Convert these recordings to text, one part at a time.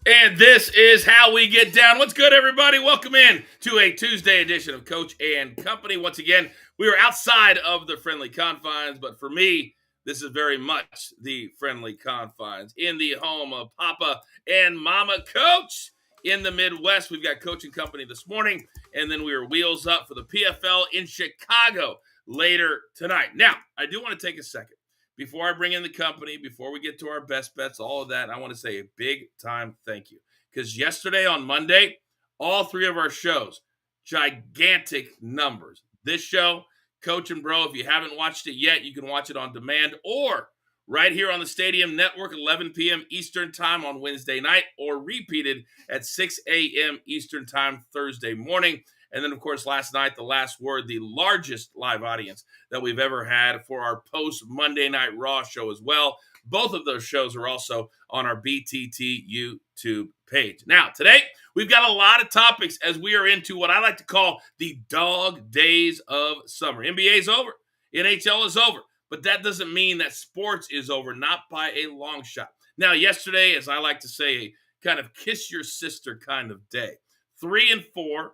And this is how we get down. What's good, everybody? Welcome in to a Tuesday edition of Coach and Company. Once again, we are outside of the friendly confines, but for me, this is very much the friendly confines in the home of Papa and Mama Coach in the Midwest. We've got Coach and Company this morning, and then we are wheels up for the PFL in Chicago later tonight. Now, I do want to take a second. Before I bring in the company, before we get to our best bets, all of that, I want to say a big time thank you. Because yesterday on Monday, all three of our shows, gigantic numbers. This show, Coach and Bro, if you haven't watched it yet, you can watch it on demand or right here on the Stadium Network, 11 p.m. Eastern Time on Wednesday night, or repeated at 6 a.m. Eastern Time Thursday morning. And then, of course, last night, The Last Word, the largest live audience that we've ever had for our post-Monday Night Raw show as well. Both of those shows are also on our BTT YouTube page. Now, today, we've got a lot of topics as we are into what I like to call the dog days of summer. NBA is over. NHL is over. But that doesn't mean that sports is over, not by a long shot. Now, yesterday, as I like to say, a kind of kiss your sister kind of day. 3-4.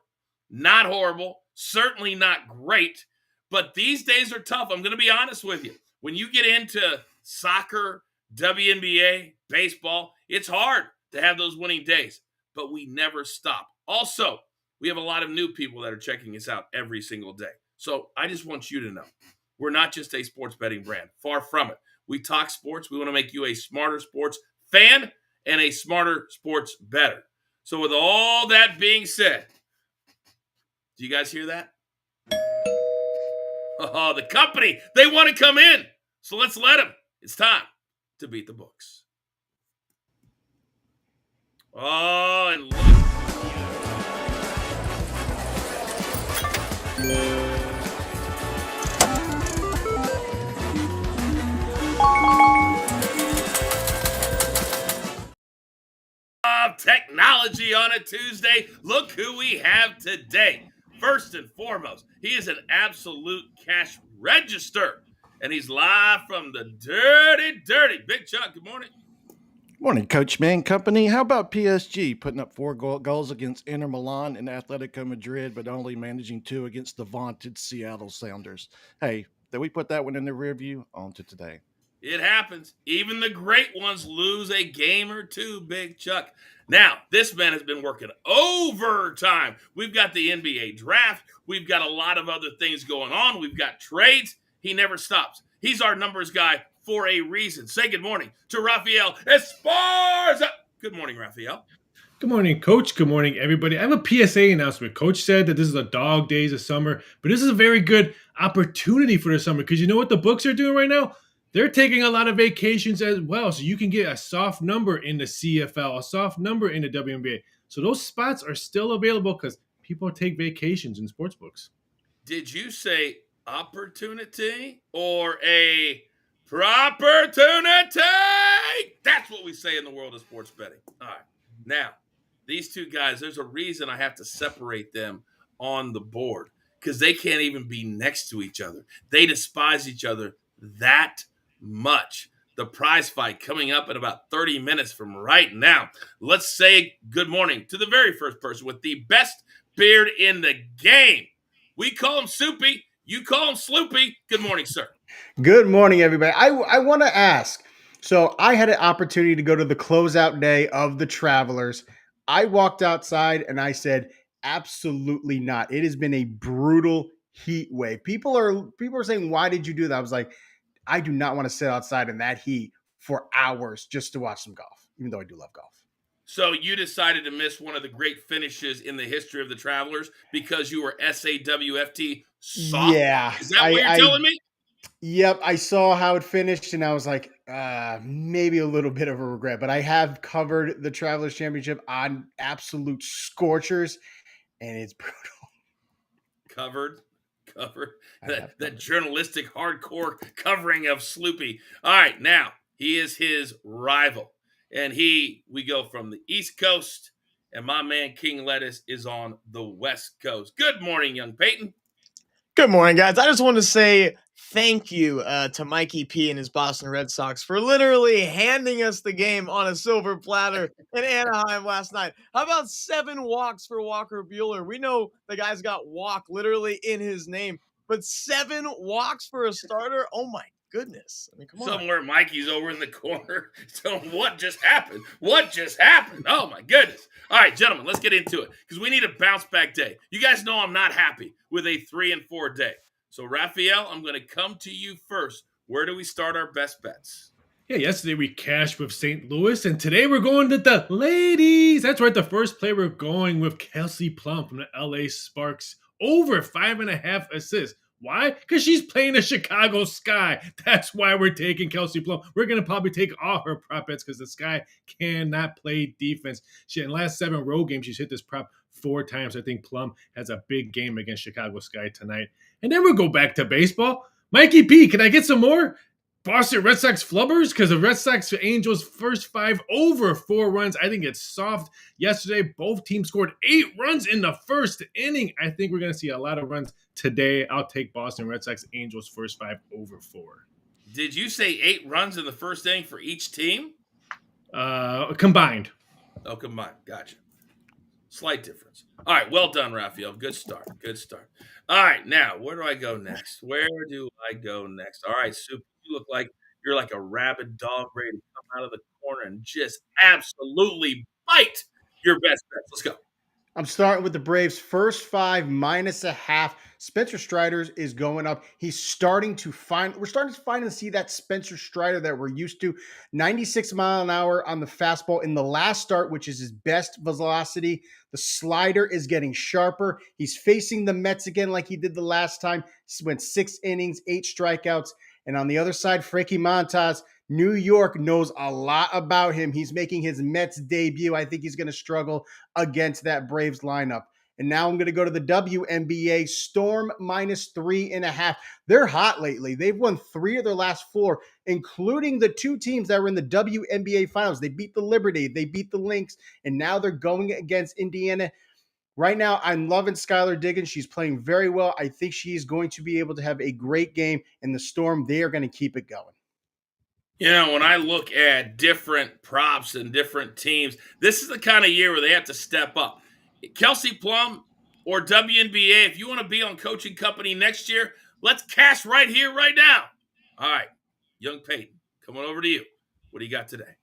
Not horrible, certainly not great, but these days are tough. I'm going to be honest with you. When you get into soccer, WNBA, baseball, it's hard to have those winning days, but we never stop. Also, we have a lot of new people that are checking us out every single day. So I just want you to know, we're not just a sports betting brand. Far from it. We talk sports. We want to make you a smarter sports fan and a smarter sports bettor. So with all that being said, do you guys hear that? Oh, the company, they want to come in. So let's let them. It's time to beat the books. Oh, and look. Technology on a Tuesday. Look who we have today. First and foremost, he is an absolute cash register, and he's live from the dirty. Big Chuck, good morning. Morning, Coachman Company. How about PSG putting up 4 goals against Inter Milan and Atletico Madrid, but only managing 2 against the vaunted Seattle Sounders? Hey, did we put that one in the rear view? On to today. It happens. Even the great ones lose a game or two, Big Chuck. Now, this man has been working overtime. We've got the NBA draft. We've got a lot of other things going on. We've got trades. He never stops. He's our numbers guy for a reason. Say good morning to Rafael Esparza. Good morning, Rafael. Good morning, Coach. Good morning, everybody. I have a PSA announcement. Coach said that this is a dog days of summer, but this is a very good opportunity for the summer because you know what the books are doing right now? They're taking a lot of vacations as well, so you can get a soft number in the CFL, a soft number in the WNBA. So those spots are still available because people take vacations in sports books. Did you say opportunity or a propertunity? That's what we say in the world of sports betting. All right. Now, these two guys, there's a reason I have to separate them on the board because they can't even be next to each other. They despise each other that much. The prize fight coming up in about 30 minutes from right now. Let's say good morning to the very first person with the best beard in the game. We call him Soupy. You call him Sloopy. Good morning, sir. Good morning, everybody. I want to ask. So I had an opportunity to go to the closeout day of the Travelers. I walked outside and I said, absolutely not. It has been a brutal heat wave. People are saying, why did you do that? I was like, I do not want to sit outside in that heat for hours just to watch some golf, even though I do love golf. So you decided to miss one of the great finishes in the history of the Travelers because you were SAWFT soft? Yeah. Is that what you're telling me? Yep. I saw how it finished and I was like, maybe a little bit of a regret, but I have covered the Travelers Championship on absolute scorchers and it's brutal. Covered. That journalistic hardcore covering of Sloopy. All right, now he is his rival. And we go from the East Coast, and my man King Lettuce is on the West Coast. Good morning, young Peyton. Good morning, guys. I just want to say thank you to Mikey P and his Boston Red Sox for literally handing us the game on a silver platter in Anaheim last night. How about 7 walks for Walker Buehler? We know the guy's got walk literally in his name, but 7 walks for a starter? Oh my goodness. I mean, come on. Somewhere Mikey's over in the corner. So what just happened? What just happened? Oh my goodness. All right, gentlemen, let's get into it because we need a bounce back day. You guys know I'm not happy with a 3-4 day. So Raphael, I'm going to come to you first. Where do we start our best bets? Yeah, yesterday we cashed with St. Louis, and today we're going to the ladies. That's right, the first play we're going with Kelsey Plum from the LA Sparks, over 5.5 assists. Why? Because she's playing the Chicago Sky. That's why we're taking Kelsey Plum. We're going to probably take all her prop bets because the Sky cannot play defense. In the last 7 road games, she's hit this prop 4 times. I think Plum has a big game against Chicago Sky tonight. And then we'll go back to baseball. Mikey P, can I get some more Boston Red Sox flubbers? Because the Red Sox Angels first 5 over 4 runs. I think it's soft. Yesterday, both teams scored 8 runs in the first inning. I think we're going to see a lot of runs today. I'll take Boston Red Sox Angels first 5 over 4. Did you say 8 runs in the first inning for each team? Combined. Oh, combined. Gotcha. Slight difference. All right, well done, Raphael. Good start. Good start. All right, now, where do I go next? Where do I go next? All right, Soup, you look like you're like a rabid dog ready to come out of the corner and just absolutely bite your best bets. Let's go. I'm starting with the Braves first 5 -0.5. Spencer Strider is going up. We're starting to finally see that Spencer Strider that we're used to. 96 mile an hour on the fastball in the last start, which is his best velocity. The slider is getting sharper. He's facing the Mets again like he did the last time. He went 6 innings, 8 strikeouts. And on the other side, Frankie Montas, New York knows a lot about him. He's making his Mets debut. I think he's going to struggle against that Braves lineup. And now I'm going to go to the WNBA. Storm -3.5. They're hot lately. They've won 3 of their last 4, including the 2 teams that were in the WNBA finals. They beat the Liberty, they beat the Lynx, and now they're going against Indiana. Right now, I'm loving Skylar Diggins. She's playing very well. I think she's going to be able to have a great game. And the Storm, they are going to keep it going. You know, when I look at different props and different teams, this is the kind of year where they have to step up. Kelsey Plum or WNBA, if you want to be on Coaching Company next year, let's cash right here, right now. All right, young Peyton, coming over to you. What do you got today?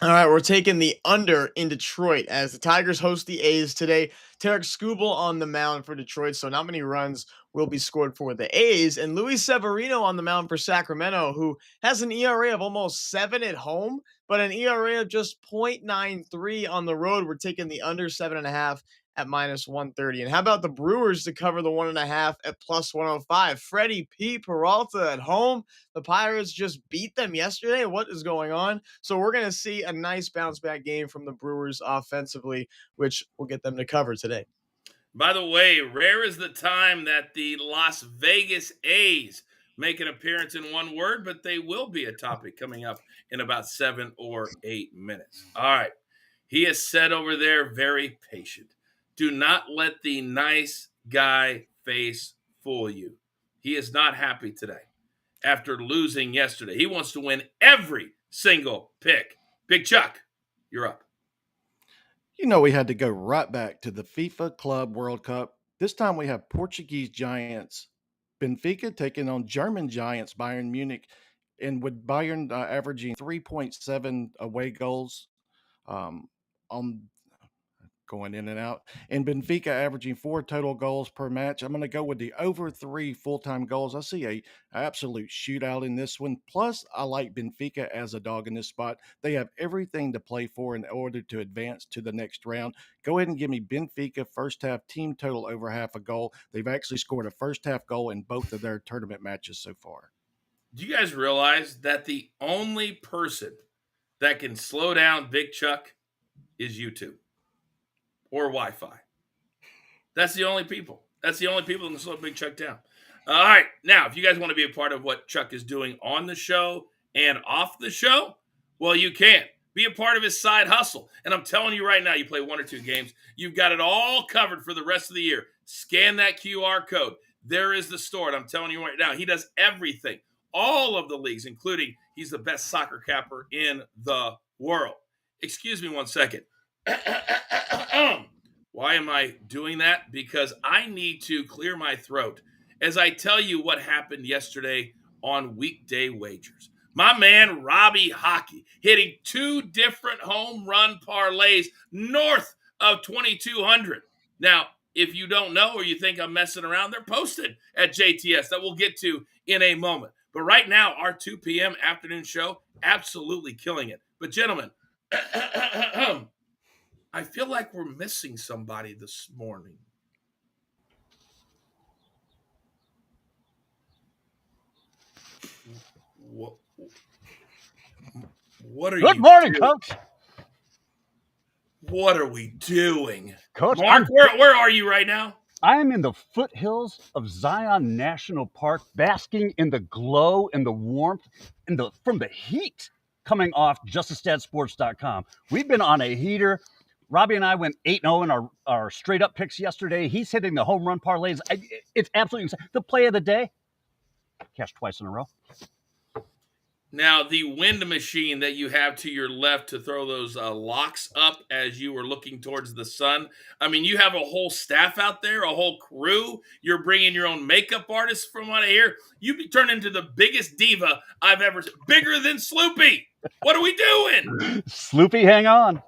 All right, we're taking the under in Detroit as the Tigers host the A's today. Tarek Skubal on the mound for Detroit, so not many runs will be scored for the A's. And Luis Severino on the mound for Sacramento, who has an ERA of almost 7 at home, but an ERA of just 0.93 on the road. We're taking the under 7.5 at -130. And how about the Brewers to cover the 1.5 at +105? Freddie P. Peralta at home. The Pirates just beat them yesterday. What is going on? So we're going to see a nice bounce back game from the Brewers offensively, which will get them to cover today. By the way, rare is the time that the Las Vegas A's make an appearance in one word, but they will be a topic coming up in about 7 or 8 minutes. All right. He is said over there, very patient. Do not let the nice guy face fool you. He is not happy today after losing yesterday. He wants to win every single pick. Big Chuck, you're up. You know, we had to go right back to the FIFA Club World Cup. This time we have Portuguese giants Benfica taking on German giants Bayern Munich, and with Bayern averaging 3.7 away goals on going in and out, and Benfica averaging 4 total goals per match. I'm going to go with the over 3 full-time goals. I see a absolute shootout in this one. Plus, I like Benfica as a dog in this spot. They have everything to play for in order to advance to the next round. Go ahead and give me Benfica first half team total over half a goal. They've actually scored a first half goal in both of their tournament matches so far. Do you guys realize that the only person that can slow down Big Chuck is YouTube? Or Wi-Fi. That's the only people. That's the only people that can slow Big Chuck down. All right. Now, if you guys want to be a part of what Chuck is doing on the show and off the show, well, you can. Be a part of his side hustle. And I'm telling you right now, you play 1 or 2 games, you've got it all covered for the rest of the year. Scan that QR code. there is the store. And I'm telling you right now, he does everything. All of the leagues, including he's the best soccer capper in the world. Excuse me one second. Why am I doing that? Because I need to clear my throat as I tell you what happened yesterday on weekday wagers. My man, Robbie Hockey, hitting 2 different home run parlays north of 2,200. Now, if you don't know or you think I'm messing around, they're posted at JTS that we'll get to in a moment. But right now, our 2 p.m. afternoon show, absolutely killing it. But gentlemen, I feel like we're missing somebody this morning. What are you Good morning, doing? Coach. What are we doing? Coach, Mark, where are you right now? I am in the foothills of Zion National Park, basking in the glow and the warmth and from the heat coming off JusticeDadSports.com. We've been on a heater. Robbie and I went 8-0 in our straight-up picks yesterday. He's hitting the home run parlays. It's absolutely insane. The play of the day, cashed twice in a row. Now, the wind machine that you have to your left to throw those locks up as you were looking towards the sun. I mean, you have a whole staff out there, a whole crew. You're bringing your own makeup artist from what I hear. You turned into the biggest diva I've ever seen. Bigger than Sloopy. What are we doing? Sloopy, hang on.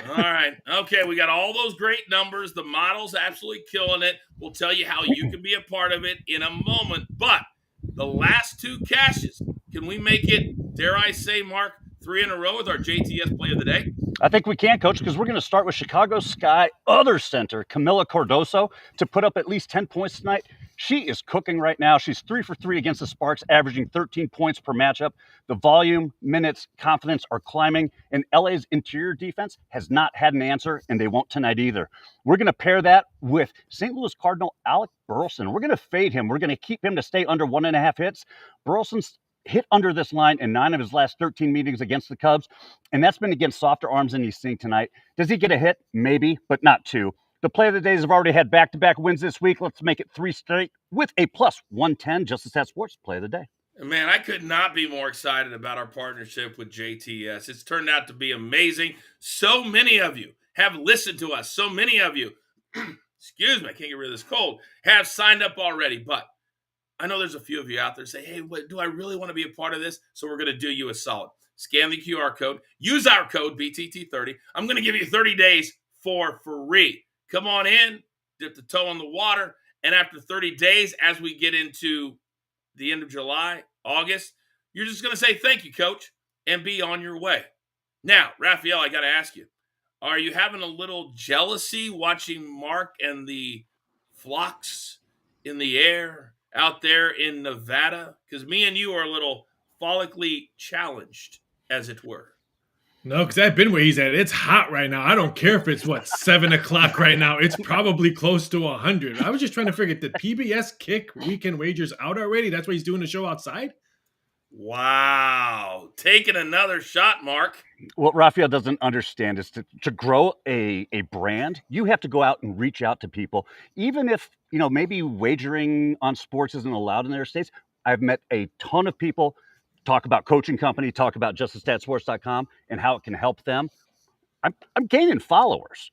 All right. Okay, we got all those great numbers. The model's absolutely killing it. We'll tell you how you can be a part of it in a moment. But the last 2 cashes, can we make it, dare I say, Mark, 3 in a row with our JTS play of the day? I think we can, Coach, because we're going to start with Chicago Sky other center, Camila Cardoso, to put up at least 10 points tonight. She is cooking right now. She's 3 for 3 against the Sparks, averaging 13 points per matchup. The volume, minutes, confidence are climbing, and LA's interior defense has not had an answer, and they won't tonight either. We're going to pair that with St. Louis Cardinal Alec Burleson. We're going to fade him. We're going to keep him to stay under 1.5 hits. Burleson's hit under this line in 9 of his last 13 meetings against the Cubs, and that's been against softer arms than he's seeing tonight. Does he get a hit? Maybe, but not 2. The play of the days have already had back-to-back wins this week. Let's make it 3 straight with a plus 110. Justice That Sports play of the day. Man, I could not be more excited about our partnership with JTS. It's turned out to be amazing. So many of you have listened to us. So many of you, excuse me, I can't get rid of this cold, have signed up already. But I know there's a few of you out there say, hey, do I really want to be a part of this? So we're going to do you a solid. Scan the QR code. Use our code, BTT30. I'm going to give you 30 days for free. Come on in, dip the toe in the water, and after 30 days, as we get into the end of July, August, you're just going to say, thank you, Coach, and be on your way. Now, Raphael, I got to ask you, are you having a little jealousy watching Mark and the flocks in the air out there in Nevada? Because me and you are a little follically challenged, as it were. No, because I've been where he's at. It's hot right now. I don't care if it's, 7 o'clock right now. It's probably close to 100. I was just trying to figure, did PBS kick weekend wagers out already? That's why he's doing the show outside? Wow. Taking another shot, Mark. What Raphael doesn't understand is to grow a brand, you have to go out and reach out to people. Even if, maybe wagering on sports isn't allowed in their states. I've met a ton of people talk about Coaching Company, talk about JusticeStatSports.com and how it can help them. I'm gaining followers.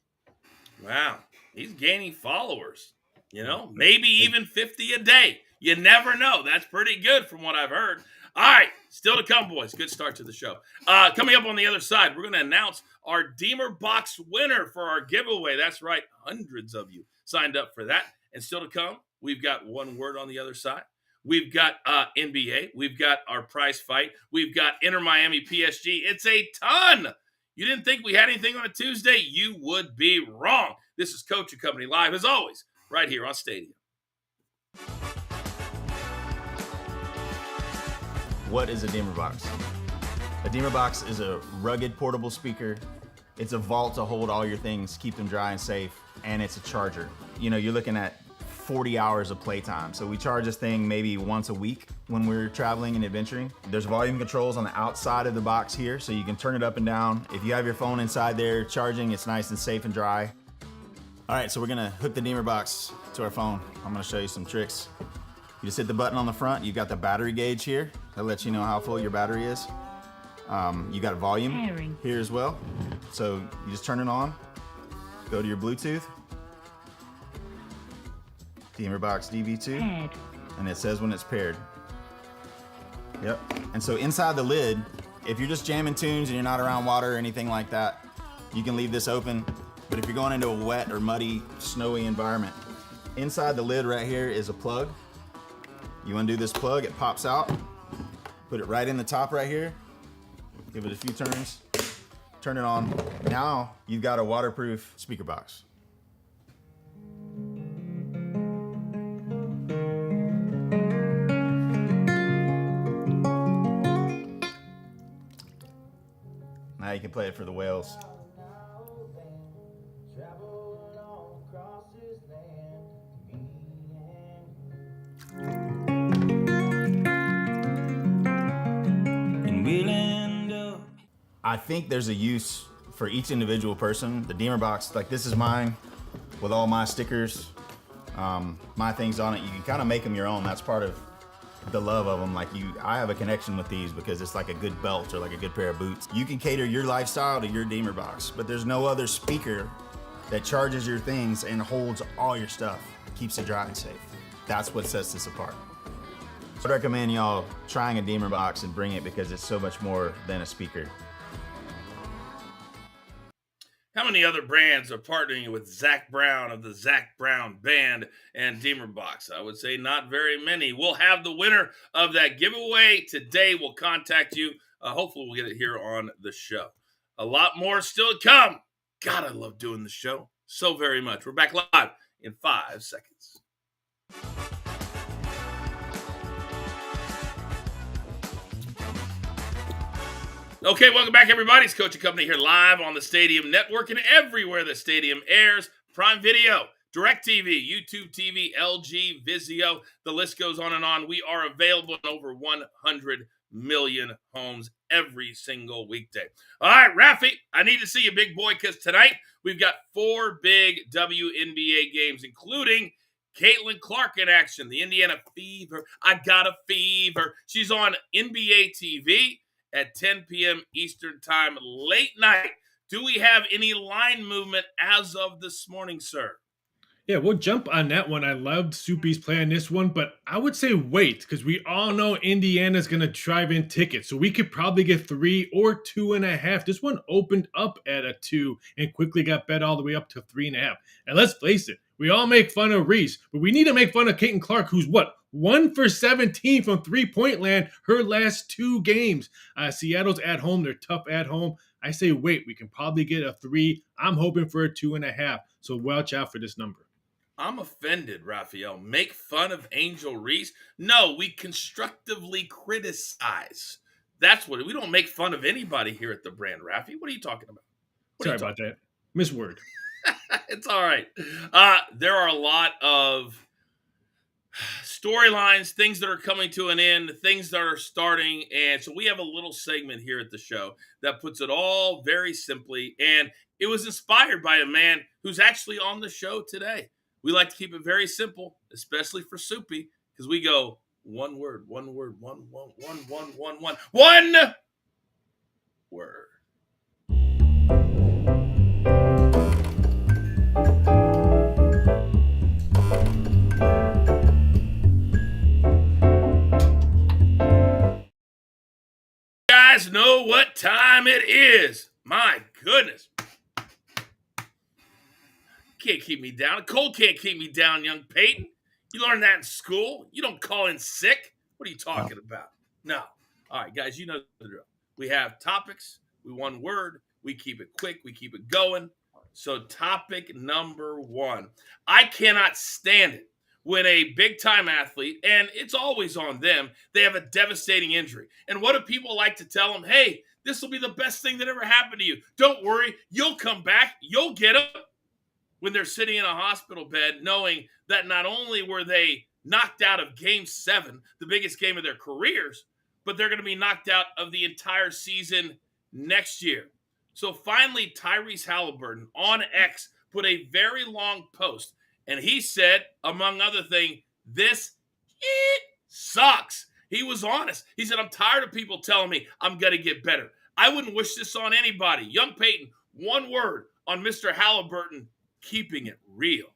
Wow. He's gaining followers. Maybe even 50 a day. You never know. That's pretty good from what I've heard. All right. Still to come, boys. Good start to the show. Coming up on the other side, we're going to announce our Demerbox winner for our giveaway. That's right. Hundreds of you signed up for that. And still to come, we've got one word on the other side. We've got NBA. We've got our prize fight. We've got Inter Miami PSG. It's a ton. You didn't think we had anything on a Tuesday? You would be wrong. This is Coaching Company live, as always, right here on Stadium. What is a Demerbox? A Demerbox is a rugged portable speaker. It's a vault to hold all your things, keep them dry and safe, and it's a charger. You're looking at 40 hours of playtime. So we charge this thing maybe once a week when we're traveling and adventuring. There's volume controls on the outside of the box here, so you can turn it up and down. If you have your phone inside there charging, it's nice and safe and dry. All right, so we're gonna hook the Demerbox to our phone. I'm gonna show you some tricks. You just hit the button on the front. You've got the battery gauge here. That lets you know how full your battery is. You got volume here as well. So you just turn it on, go to your Bluetooth, Demerbox DV2, and it says when it's paired. Yep. And so inside the lid, if you're just jamming tunes and you're not around water or anything like that, you can leave this open. But if you're going into a wet or muddy, snowy environment, inside the lid right here is a plug. You undo this plug, it pops out, put it right in the top right here, give it a few turns, turn it on. Now you've got a waterproof speaker box. Now you can play it for the whales. I think there's a use for each individual person. The Demerbox, like this is mine with all my stickers, my things on it. You can kind of make them your own. That's part of the love of them. I have a connection with these because it's like a good belt or like a good pair of boots. You can cater your lifestyle to your Demerbox, but there's no other speaker that charges your things and holds all your stuff, keeps it dry and safe. That's what sets this apart. I'd recommend y'all trying a Demerbox and bring it because it's so much more than a speaker. How many other brands are partnering with Zach Brown of the Zach Brown Band and Demerbox? I would say not very many. We'll have the winner of that giveaway today. We'll contact you. Hopefully we'll get it here on the show. A lot more still to come. God, I love doing the show so very much. We're back live in 5 seconds. Okay, welcome back, everybody. It's Coach and Company here live on the Stadium Network and everywhere the Stadium airs. Prime Video, DirecTV, YouTube TV, LG, Vizio. The list goes on and on. We are available in over 100 million homes every single weekday. All right, Rafi, I need to see you, big boy, because tonight we've got 4 big WNBA games, including Caitlin Clark in action, the Indiana Fever. I got a fever. She's on NBA TV at 10 p.m. Eastern Time, late night. Do we have any line movement as of this morning, sir? Yeah, we'll jump on that one. I loved Soupy's play on this one, but I would say wait, because we all know Indiana's going to drive in tickets, so we could probably get 3 or 2.5. This one opened up at a 2 and quickly got bet all the way up to 3.5. And let's face it, we all make fun of Reese, but we need to make fun of Caitlin Clark, who's 1 for 17 from three-point land her last 2 games. Seattle's at home. They're tough at home. I say wait. We can probably get a 3. I'm hoping for a 2.5. So watch out for this number. I'm offended, Raphael. Make fun of Angel Reese? No, we constructively criticize. That's what we don't make fun of anybody here at the brand, Rafi. What are you talking about? Sorry about that. Misword. It's all right. There are a lot of storylines, things that are coming to an end, things that are starting. And so we have a little segment here at the show that puts it all very simply. And it was inspired by a man who's actually on the show today. We like to keep it very simple, especially for Soupy, because we go one word. One word. Guys know what time it is. My goodness. Can't keep me down. A cold can't keep me down, young Peyton. You learned that in school. You don't call in sick. What are you talking about? No. All right, guys, you know the drill. We have topics. We one word. We keep it quick. We keep it going. So topic number 1. I cannot stand it when a big-time athlete, and it's always on them, they have a devastating injury. And what do people like to tell them? Hey, this will be the best thing that ever happened to you. Don't worry. You'll come back. You'll get up. When they're sitting in a hospital bed knowing that not only were they knocked out of Game 7, the biggest game of their careers, but they're going to be knocked out of the entire season next year. So finally, Tyrese Halliburton on X put a very long post, and he said, among other things, this sucks. He was honest. He said, I'm tired of people telling me I'm going to get better. I wouldn't wish this on anybody. Young Peyton, one word on Mr. Halliburton, keeping it real.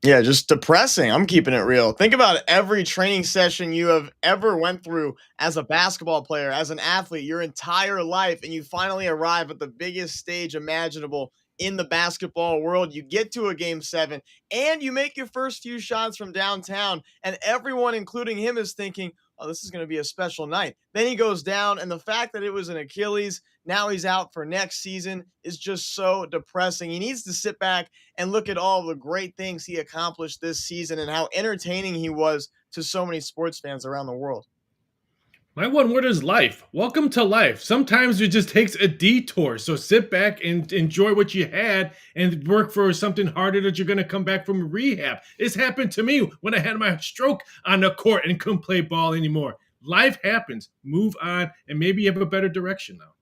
Yeah, just depressing. I'm keeping it real. Think about every training session you have ever went through as a basketball player, as an athlete, your entire life, and you finally arrive at the biggest stage imaginable in the basketball world. You get to a game 7 and you make your first few shots from downtown, and everyone, including him, is thinking, oh, this is going to be a special night. Then he goes down, and the fact that it was an Achilles, now he's out for next season, is just so depressing. He needs to sit back and look at all the great things he accomplished this season and how entertaining he was to so many sports fans around the world. My one word is life. Welcome to life. Sometimes it just takes a detour. So sit back and enjoy what you had and work for something harder that you're going to come back from rehab. This happened to me when I had my stroke on the court and couldn't play ball anymore. Life happens. Move on, and maybe you have a better direction now.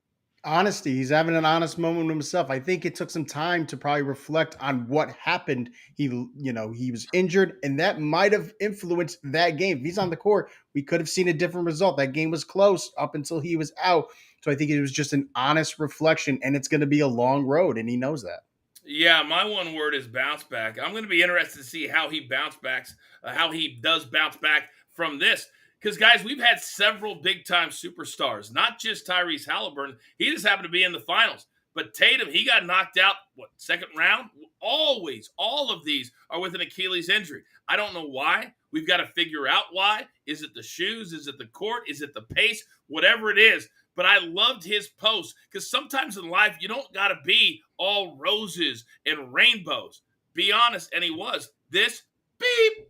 Honesty. He's having an honest moment with himself. I think it took some time to probably reflect on what happened. He was injured, and that might have influenced that game. If he's on the court, we could have seen a different result. That game was close up until he was out. So I think it was just an honest reflection, and it's going to be a long road, and he knows that. Yeah, my one word is bounce back. I'm going to be interested to see how he does bounce back from this. Because, guys, we've had several big-time superstars, not just Tyrese Halliburton. He just happened to be in the finals. But Tatum, he got knocked out, second round? Always, all of these are with an Achilles injury. I don't know why. We've got to figure out why. Is it the shoes? Is it the court? Is it the pace? Whatever it is. But I loved his post, because sometimes in life, you don't got to be all roses and rainbows. Be honest, and he was. This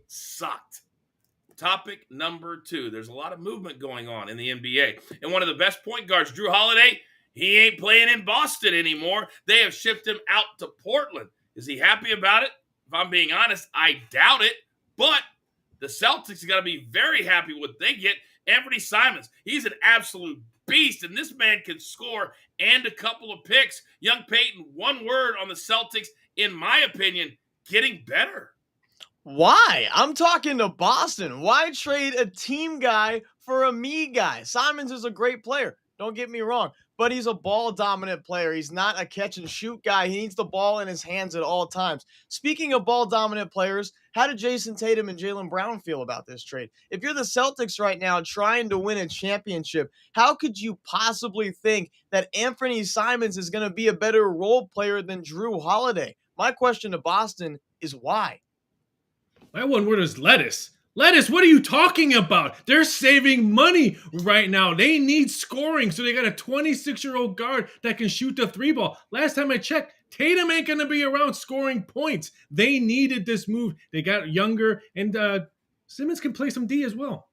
sucked. Topic number 2. There's a lot of movement going on in the NBA. And one of the best point guards, Drew Holiday, he ain't playing in Boston anymore. They have shipped him out to Portland. Is he happy about it? If I'm being honest, I doubt it. But the Celtics got to be very happy with what they get. Anthony Simons, he's an absolute beast, and this man can score and a couple of picks. Young Peyton, one word on the Celtics, in my opinion, getting better. Why? I'm talking to Boston. Why trade a team guy for a me guy? Simons is a great player. Don't get me wrong, but he's a ball dominant player. He's not a catch and shoot guy. He needs the ball in his hands at all times. Speaking of ball dominant players, how did Jason Tatum and Jaylen Brown feel about this trade? If you're the Celtics right now trying to win a championship, how could you possibly think that Anthony Simons is going to be a better role player than Drew Holiday? My question to Boston is why? My one word is lettuce. Lettuce, what are you talking about? They're saving money right now. They need scoring, so they got a 26-year-old guard that can shoot the 3-ball. Last time I checked, Tatum ain't going to be around scoring points. They needed this move. They got younger, and Simmons can play some D as well.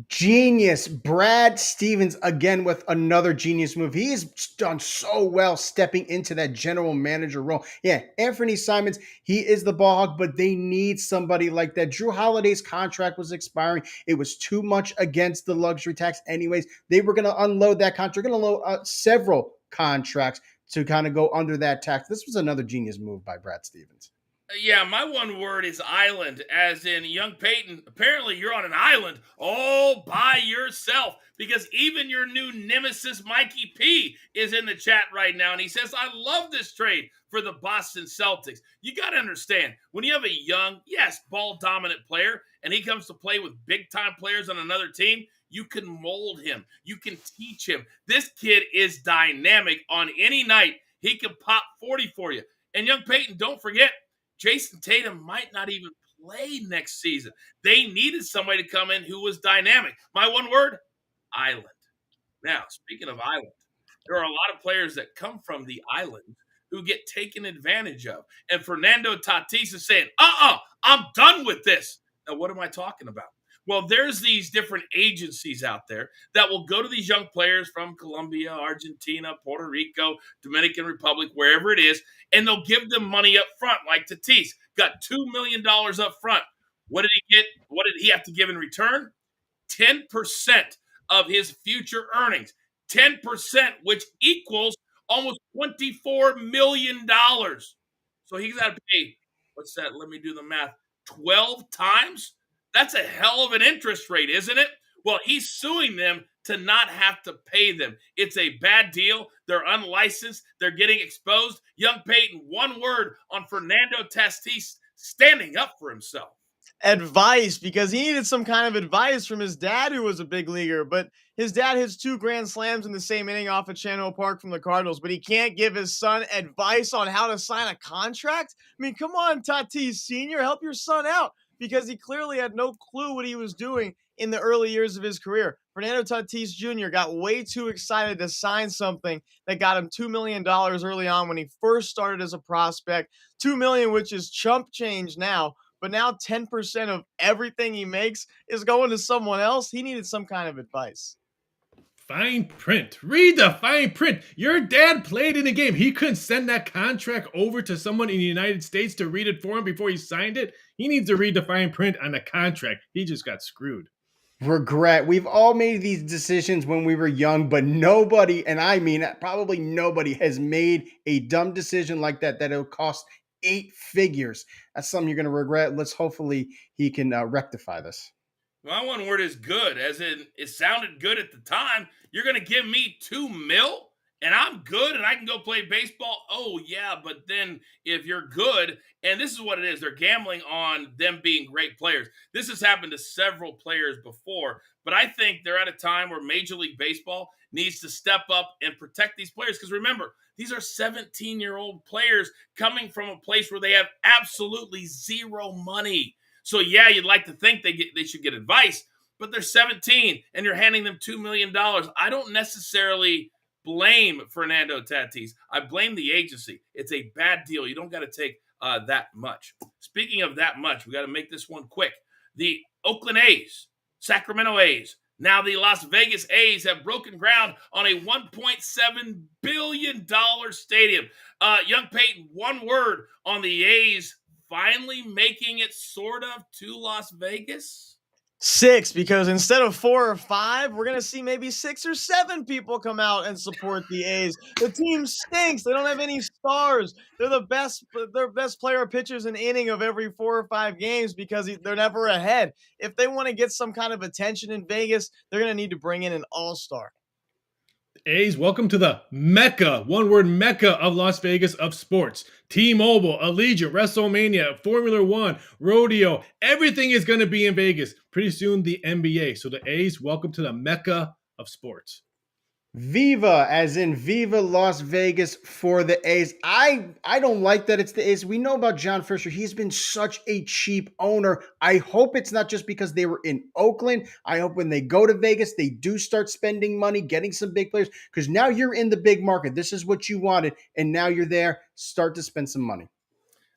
Genius. Brad Stevens again with another genius move. He has done so well stepping into that general manager role. Yeah, Anthony Simons, he is the ball hog, but they need somebody like that. Drew Holiday's contract was expiring. It was too much against the luxury tax anyways. They were going to unload that contract. Going to load several contracts to kind of go under that tax. This was another genius move by Brad Stevens. Yeah, my one word is island, as in Young Peyton, apparently you're on an island all by yourself, because even your new nemesis, Mikey P, is in the chat right now, and he says, I love this trade for the Boston Celtics. You got to understand, when you have a young, yes, ball-dominant player, and he comes to play with big-time players on another team, you can mold him. You can teach him. This kid is dynamic. On any night, he can pop 40 for you. And Young Peyton, don't forget, Jason Tatum might not even play next season. They needed somebody to come in who was dynamic. My one word, island. Now, speaking of island, there are a lot of players that come from the island who get taken advantage of. And Fernando Tatis is saying, I'm done with this. Now, what am I talking about? Well, there's these different agencies out there that will go to these young players from Colombia, Argentina, Puerto Rico, Dominican Republic, wherever it is, and they'll give them money up front, like Tatis. Got $2 million up front. What did he get? What did he have to give in return? 10% of his future earnings. 10%, which equals almost $24 million. So he's got to pay, what's that? Let me do the math. 12 times? That's a hell of an interest rate, isn't it? Well, he's suing them to not have to pay them. It's a bad deal. They're unlicensed. They're getting exposed. Young Peyton, one word on Fernando Tatis standing up for himself. Advice, because he needed some kind of advice from his dad, who was a big leaguer. But his dad hits 2 grand slams in the same inning off of Channel Park from the Cardinals, but he can't give his son advice on how to sign a contract. I mean, come on, Tatis Sr., help your son out, because he clearly had no clue what he was doing in the early years of his career. Fernando Tatis Jr. got way too excited to sign something that got him $2 million early on when he first started as a prospect. $2 million, which is chump change now. But now 10% of everything he makes is going to someone else. He needed some kind of advice. Fine print. Read the fine print. Your dad played in the game. He couldn't send that contract over to someone in the United States to read it for him before he signed it. He needs to read the fine print on the contract. He just got screwed. Regret. We've all made these decisions when we were young, but nobody, and I mean probably nobody, has made a dumb decision like that it'll cost 8 figures. That's something you're going to regret. Let's hopefully he can rectify this. My one word is good, as in it sounded good at the time. You're going to give me $2 million and I'm good and I can go play baseball? Oh, yeah, but then if you're good, and this is what it is, they're gambling on them being great players. This has happened to several players before, but I think they're at a time where Major League Baseball needs to step up and protect these players. Because remember, these are 17-year-old players coming from a place where they have absolutely zero money. So, yeah, you'd like to think they should get advice, but they're 17 and you're handing them $2 million. I don't necessarily blame Fernando Tatis. I blame the agency. It's a bad deal. You don't got to take that much. Speaking of that much, we got to make this one quick. The Oakland A's, Sacramento A's, now the Las Vegas A's have broken ground on a $1.7 billion stadium. Young Peyton, one word on the A's finally making it sort of to Las Vegas? 6, because instead of 4 or 5, we're going to see maybe 6 or 7 people come out and support the A's. The team stinks. They don't have any stars. They're the best. Their best player pitches an inning of every 4 or 5 games because they're never ahead. If they want to get some kind of attention in Vegas, they're going to need to bring in an all-star. A's, welcome to the Mecca, one word Mecca of Las Vegas of sports. T-Mobile, Allegiant, WrestleMania, Formula One, Rodeo, everything is going to be in Vegas. Pretty soon, the NBA. So the A's, welcome to the Mecca of sports. Viva, as in Viva Las Vegas for the A's. I don't like that it's the A's. We know about John Fisher. He's been such a cheap owner. I hope it's not just because they were in Oakland. I hope when they go to Vegas, they do start spending money, getting some big players, because now you're in the big market. This is what you wanted, and now you're there. Start to spend some money.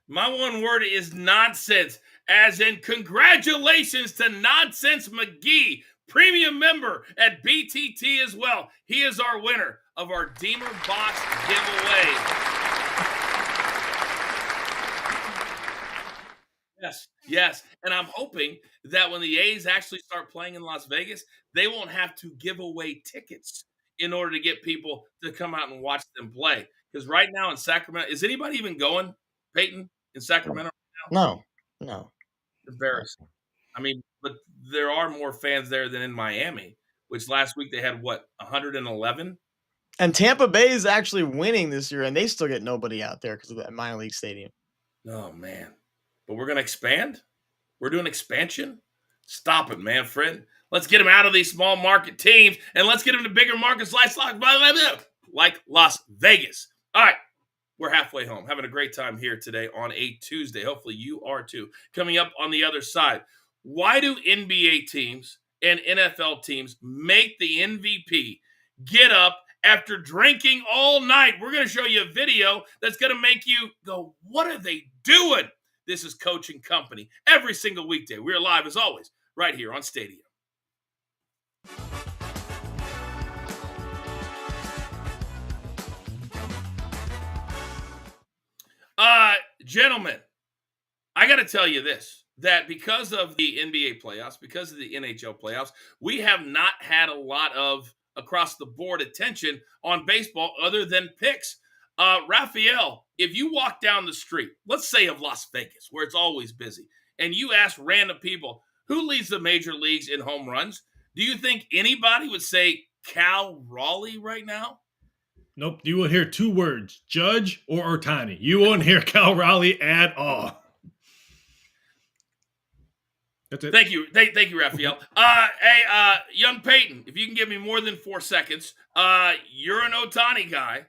My one word is nonsense, as in congratulations to Nonsense McGee, premium member at BTT as well. He is our winner of our Demerbox giveaway. Yes. And I'm hoping that when the A's actually start playing in Las Vegas, they won't have to give away tickets in order to get people to come out and watch them play. Because right now in Sacramento, is anybody even going, Peyton, in Sacramento right now? No. Embarrassing. I mean, but there are more fans there than in Miami, which last week they had, 111? And Tampa Bay is actually winning this year, and they still get nobody out there because of that minor league stadium. Oh, man. But we're going to expand? We're doing expansion? Stop it, man, friend. Let's get them out of these small market teams, and let's get them to bigger markets like Las Vegas. All right. We're halfway home, having a great time here today on a Tuesday. Hopefully you are too. Coming up on the other side, why do NBA teams and NFL teams make the MVP get up after drinking all night? We're going to show you a video that's going to make you go, what are they doing? This is Coach and Company. Every single weekday, we're live as always, right here on Stadium. Gentlemen, I got to tell you this, that because of the NBA playoffs, because of the NHL playoffs, we have not had a lot of across the board attention on baseball other than picks. Raphael, if you walk down the street, let's say of Las Vegas, where it's always busy, and you ask random people who leads the major leagues in home runs, do you think anybody would say Cal Raleigh right now? Nope. You will hear two words: Judge or Ohtani. You won't hear Cal Raleigh at all. That's it. Thank you, Raphael. Hey, young Peyton, if you can give me more than 4 seconds, you're an Ohtani guy,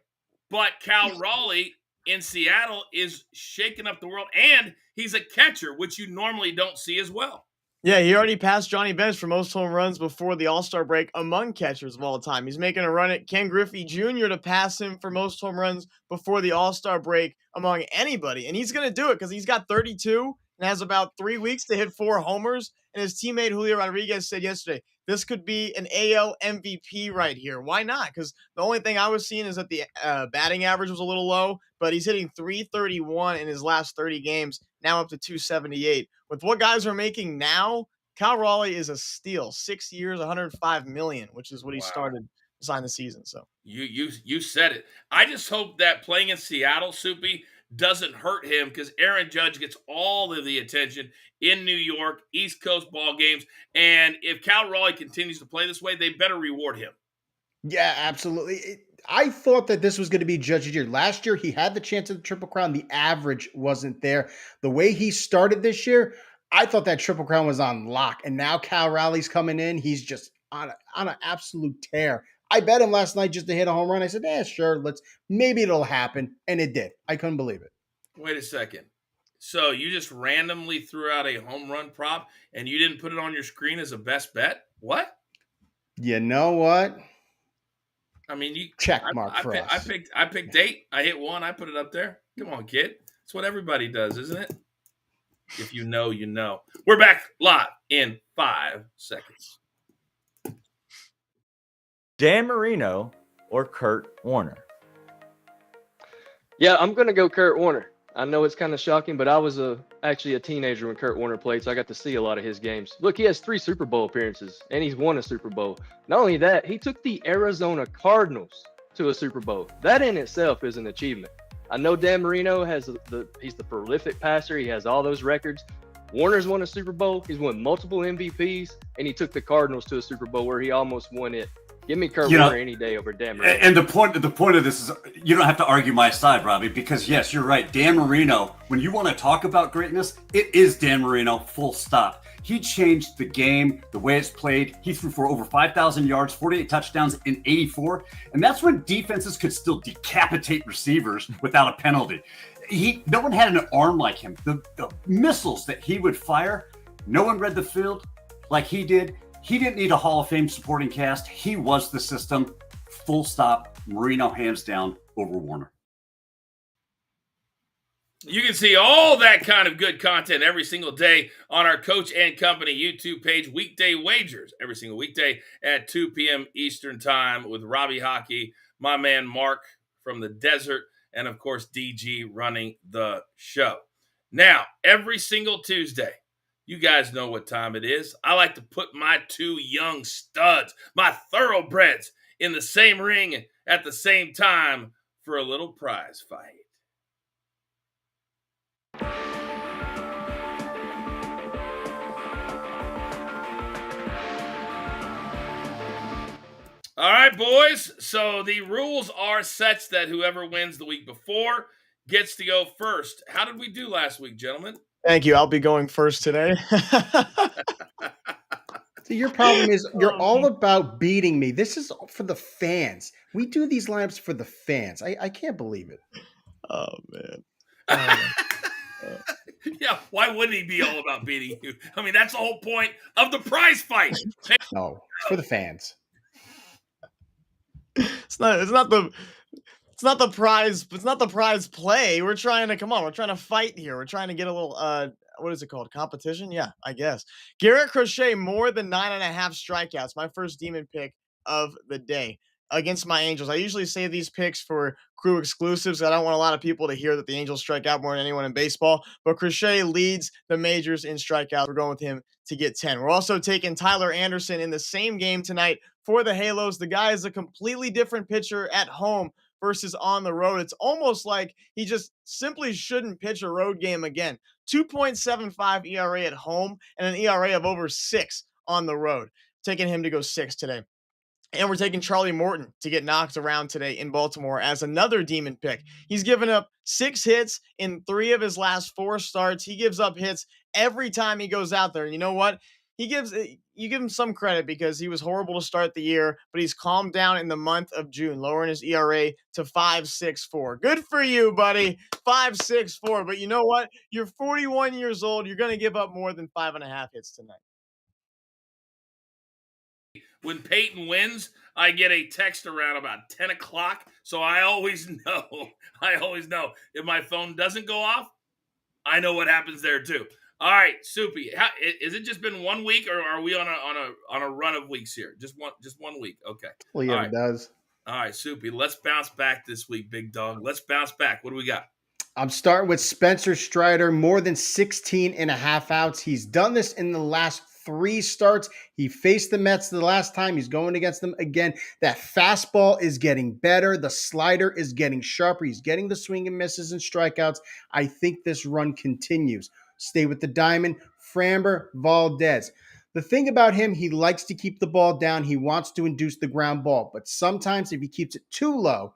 but Cal Raleigh in Seattle is shaking up the world, and he's a catcher, which you normally don't see as well. Yeah, he already passed Johnny Bench for most home runs before the All-Star break among catchers of all time. He's making a run at Ken Griffey Jr. to pass him for most home runs before the All-Star break among anybody. And he's going to do it because he's got 32 and has about 3 weeks to hit 4 homers. And his teammate Julio Rodriguez said yesterday, this could be an AL MVP right here. Why not? Because the only thing I was seeing is that the batting average was a little low, but he's hitting 331 in his last 30 games, now up to 278. With what guys are making now, Cal Raleigh is a steal. 6 years, $105 million, which is what he started to sign the season. So you said it. I just hope that playing in Seattle, Soupy, doesn't hurt him because Aaron Judge gets all of the attention in New York, East Coast ball games. And if Cal Raleigh continues to play this way, they better reward him. Yeah, absolutely. I thought that this was going to be Judge's year. Last year, he had the chance at the Triple Crown. The average wasn't there. The way he started this year, I thought that Triple Crown was on lock. And now Cal Raleigh's coming in. He's just on an absolute tear. I bet him last night just to hit a home run. I said, sure, maybe it'll happen. And it did. I couldn't believe it. Wait a second. So you just randomly threw out a home run prop and you didn't put it on your screen as a best bet? What? You know what? I mean, you check mark for us. I picked 8. I hit 1. I put it up there. Come on, kid. That's what everybody does, isn't it? If you know, you know. We're back live in 5 seconds. Dan Marino or Kurt Warner? Yeah, I'm going to go Kurt Warner. I know it's kind of shocking, but I was actually a teenager when Kurt Warner played, so I got to see a lot of his games. Look, he has 3 Super Bowl appearances, and he's won a Super Bowl. Not only that, he took the Arizona Cardinals to a Super Bowl. That in itself is an achievement. I know Dan Marino he's the prolific passer. He has all those records. Warner's won a Super Bowl. He's won multiple MVPs, and he took the Cardinals to a Super Bowl where he almost won it. Give me Kurt Warner any day over Dan Marino. And the point of this is you don't have to argue my side, Robbie, because yes, you're right. Dan Marino, when you want to talk about greatness, it is Dan Marino, full stop. He changed the game, the way it's played. He threw for over 5,000 yards, 48 touchdowns in 84. And that's when defenses could still decapitate receivers without a penalty. No one had an arm like him. The missiles that he would fire, no one read the field like he did. He didn't need a Hall of Fame supporting cast. He was the system. Full stop. Marino hands down over Warner. You can see all that kind of good content every single day on our Coach and Company YouTube page, Weekday Wagers, every single weekday at 2 p.m. Eastern Time with Robbie Hockey, my man Mark from the desert, and of course DG running the show. Now, every single Tuesday, you guys know what time it is. I like to put my 2 young studs, my thoroughbreds, in the same ring at the same time for a little prize fight. All right, boys. So the rules are such that whoever wins the week before gets to go first. How did we do last week, gentlemen? Thank you. I'll be going first today. So your problem is you're all about beating me. This is for the fans. We do these lineups for the fans. I can't believe it. Oh, man. Yeah, why wouldn't he be all about beating you? I mean, that's the whole point of the prize fight. No, it's for the fans. It's not the prize play. We're trying to fight here. We're trying to get a little what is it called? Competition? Yeah, I guess. Garrett Crochet, more than 9.5 strikeouts. My first demon pick of the day against my Angels. I usually save these picks for crew exclusives. I don't want a lot of people to hear that the Angels strike out more than anyone in baseball, but Crochet leads the majors in strikeouts. We're going with him to get 10. We're also taking Tyler Anderson in the same game tonight for the Halos. The guy is a completely different pitcher at home versus on the road. It's almost like he just simply shouldn't pitch a road game again. 2.75 ERA at home and an ERA of over 6 on the road. Taking him to go 6 today. And we're taking Charlie Morton to get knocked around today in Baltimore as another demon pick. He's given up 6 hits in 3 of his last 4 starts. He gives up hits every time he goes out there. And you know what? You give him some credit because he was horrible to start the year, but he's calmed down in the month of June, lowering his ERA to 5.64. Good for you, buddy. 5.64. But you know what? You're 41 years old. You're going to give up more than 5.5 hits tonight. When Peyton wins, I get a text around about 10 o'clock. So I always know. If my phone doesn't go off, I know what happens there too. All right, Soupy, is it just been 1 week, or are we on a run of weeks here? Just one week. Okay. Well, yeah, it does. All right, Soupy, let's bounce back this week, big dog. Let's bounce back. What do we got? I'm starting with Spencer Strider, more than 16.5 outs. He's done this in the last 3 starts. He faced the Mets the last time. He's going against them again. That fastball is getting better. The slider is getting sharper. He's getting the swing and misses and strikeouts. I think this run continues. Stay with the diamond. Framber Valdez. The thing about him, he likes to keep the ball down. He wants to induce the ground ball. But sometimes if he keeps it too low,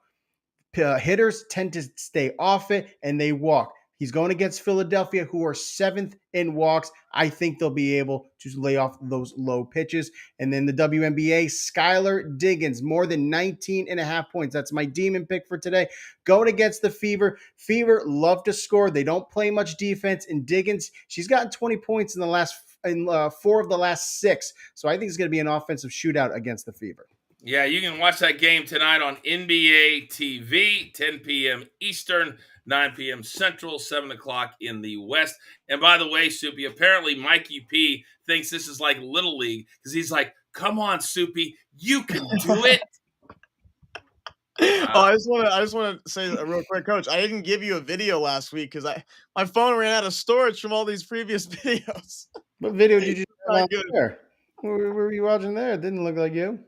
hitters tend to stay off it and they walk. He's going against Philadelphia, who are 7th in walks. I think they'll be able to lay off those low pitches. And then the WNBA, Skylar Diggins, more than 19.5 points. That's my demon pick for today. Going against the Fever. Fever love to score. They don't play much defense. And Diggins, she's gotten 20 points in 4 of the last 6. So I think it's going to be an offensive shootout against the Fever. Yeah, you can watch that game tonight on NBA TV, 10 p.m. Eastern, 9 p.m. Central, 7 o'clock in the West. And by the way, Soupy, apparently Mikey P thinks this is like Little League because he's like, come on, Soupy, you can do it. I just want to say real quick, Coach. I didn't give you a video last week because my phone ran out of storage from all these previous videos. What video did you watch there? What were you watching there? It didn't look like you.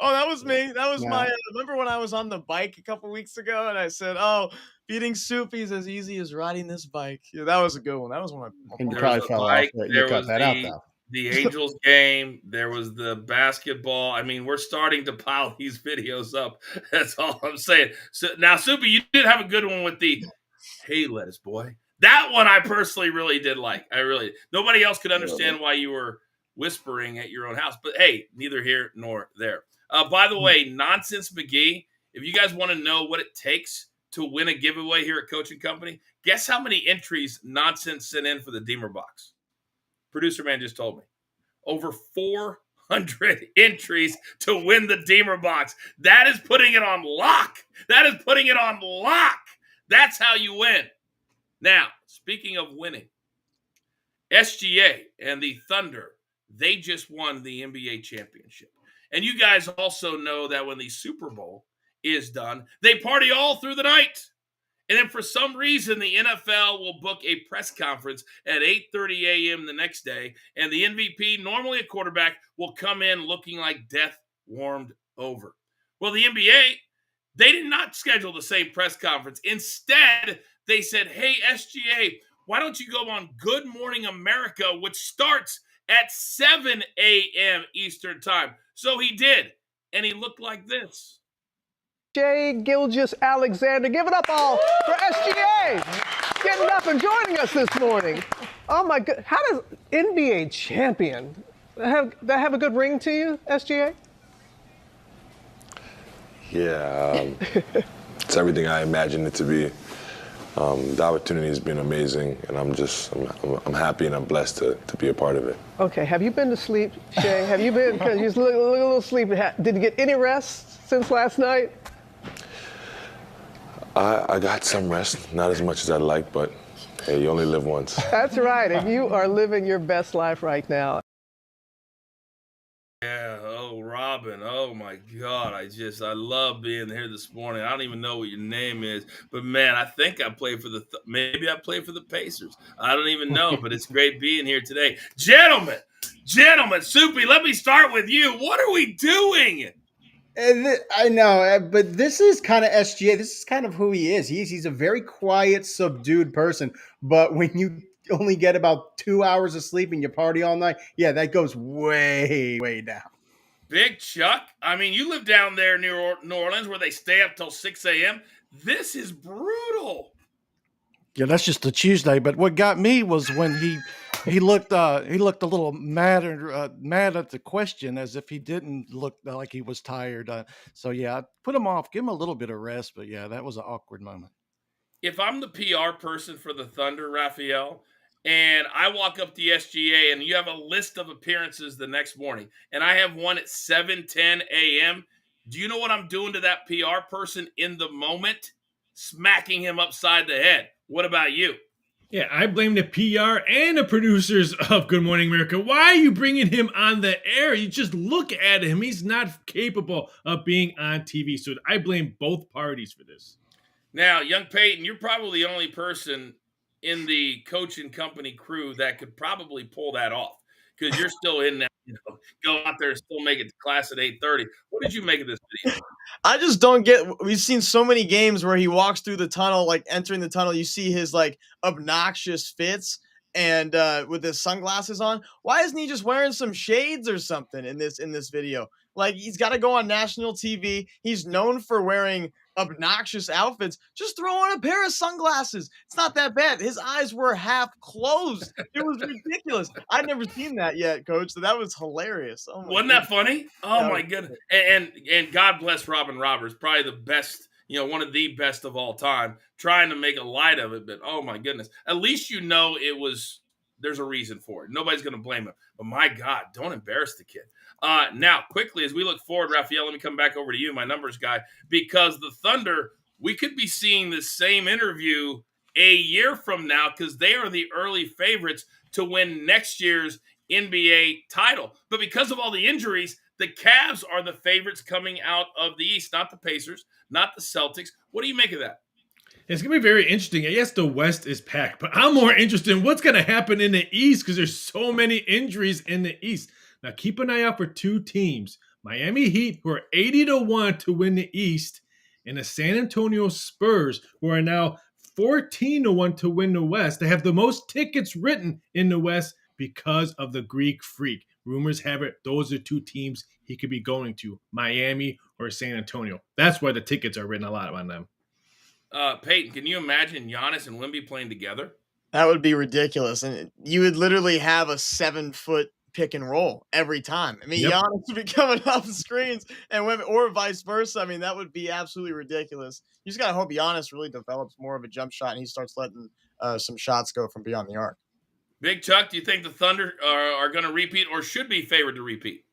Oh, that was me. That was my. Remember when I was on the bike a couple weeks ago, and I said, "Oh, beating Soupy is as easy as riding this bike." Yeah, that was a good one. That was one. And you probably fell off. You cut that out though. The Angels game. There was the basketball. I mean, we're starting to pile these videos up. That's all I'm saying. So now, Soupy, you did have a good one with the "Hey, lettuce boy." That one I personally really did like. Nobody else could understand why you were whispering at your own house. But hey, neither here nor there. By the way, Nonsense McGee, if you guys want to know what it takes to win a giveaway here at Coaching Company, guess how many entries Nonsense sent in for the Demerbox? Producer man just told me. Over 400 entries to win the Demerbox. That is putting it on lock. That's how you win. Now, speaking of winning, SGA and the Thunder, they just won the NBA championship. And you guys also know that when the Super Bowl is done, they party all through the night. And then for some reason, the NFL will book a press conference at 8:30 a.m. the next day. And the MVP, normally a quarterback, will come in looking like death warmed over. Well, the NBA, they did not schedule the same press conference. Instead, they said, hey, SGA, why don't you go on Good Morning America, which starts at 7 a.m. Eastern time. So he did, and he looked like this. Jay Gilgeous-Alexander, give it up all for SGA. Getting up and joining us this morning. Oh my God, how does NBA champion have a good ring to you, SGA? Yeah, it's everything I imagined it to be. The opportunity has been amazing, and I'm happy and I'm blessed to be a part of it. Okay, have you been to sleep, Shay? Have you been, because you look a little sleepy. Did you get any rest since last night? I got some rest, not as much as I'd like, but hey, you only live once. That's right, and you are living your best life right now. Yeah, oh, Robin, oh my God, I love being here this morning. I don't even know what your name is, but man, I think I play for maybe I play for the Pacers. I don't even know, but it's great being here today. Gentlemen, Soupy, let me start with you. What are we doing? I know, but this is kind of SGA. This is kind of who he is. He's a very quiet, subdued person. But when you only get about 2 hours of sleep and you party all night, yeah, that goes way, way down. Big Chuck, I mean, you live down there near New Orleans where they stay up till 6 a.m. This is brutal. Yeah, that's just a Tuesday. But what got me was when he looked a little mad at the question, as if he didn't look like he was tired. So yeah, put him off, give him a little bit of rest. But yeah, that was an awkward moment. If I'm the PR person for the Thunder, Raphael, and I walk up to the SGA and you have a list of appearances the next morning, and I have one at 7:10 a.m., do you know what I'm doing to that PR person in the moment? Smacking him upside the head. What about you? Yeah, I blame the PR and the producers of Good Morning America. Why are you bringing him on the air? You just look at him. He's not capable of being on TV. So I blame both parties for this. Now, young Peyton, you're probably the only person in the Coach and Company crew that could probably pull that off because you're still in that. Go out there and still make it to class at 8:30. What did you make of this video? I just don't get. We've seen so many games where he walks through the tunnel, like entering the tunnel. You see his like obnoxious fits and with his sunglasses on. Why isn't he just wearing some shades or something in this video? Like he's got to go on national TV. He's known for wearing obnoxious outfits. Just throw on a pair of sunglasses. It's not that bad. His eyes were half closed. It was ridiculous. I'd never seen that yet, Coach. So that was hilarious. Oh my Wasn't goodness. that funny? Oh my goodness! And God bless Robin Roberts, probably the best, one of the best of all time. Trying to make a light of it, but oh my goodness! At least it was. There's a reason for it. Nobody's going to blame him. But my God, don't embarrass the kid. Now, quickly, as we look forward, Raphael, let me come back over to you, my numbers guy, because the Thunder, we could be seeing the same interview a year from now because they are the early favorites to win next year's NBA title. But because of all the injuries, the Cavs are the favorites coming out of the East, not the Pacers, not the Celtics. What do you make of that? It's going to be very interesting. Yes, the West is packed, but I'm more interested in what's going to happen in the East because there's so many injuries in the East. Now, keep an eye out for two teams. Miami Heat, who are 80-1 to win the East, and the San Antonio Spurs, who are now 14-1 to win the West. They have the most tickets written in the West because of the Greek Freak. Rumors have it those are two teams he could be going to, Miami or San Antonio. That's why the tickets are written a lot on them. Peyton, can you imagine Giannis and Wemby playing together? That would be ridiculous. And you would literally have a 7-foot pick and roll every time. I mean, Yep. Giannis would be coming off the screens and or vice versa. I mean, that would be absolutely ridiculous. You just got to hope Giannis really develops more of a jump shot and he starts letting some shots go from beyond the arc. Big Chuck, do you think the Thunder are going to repeat or should be favored to repeat?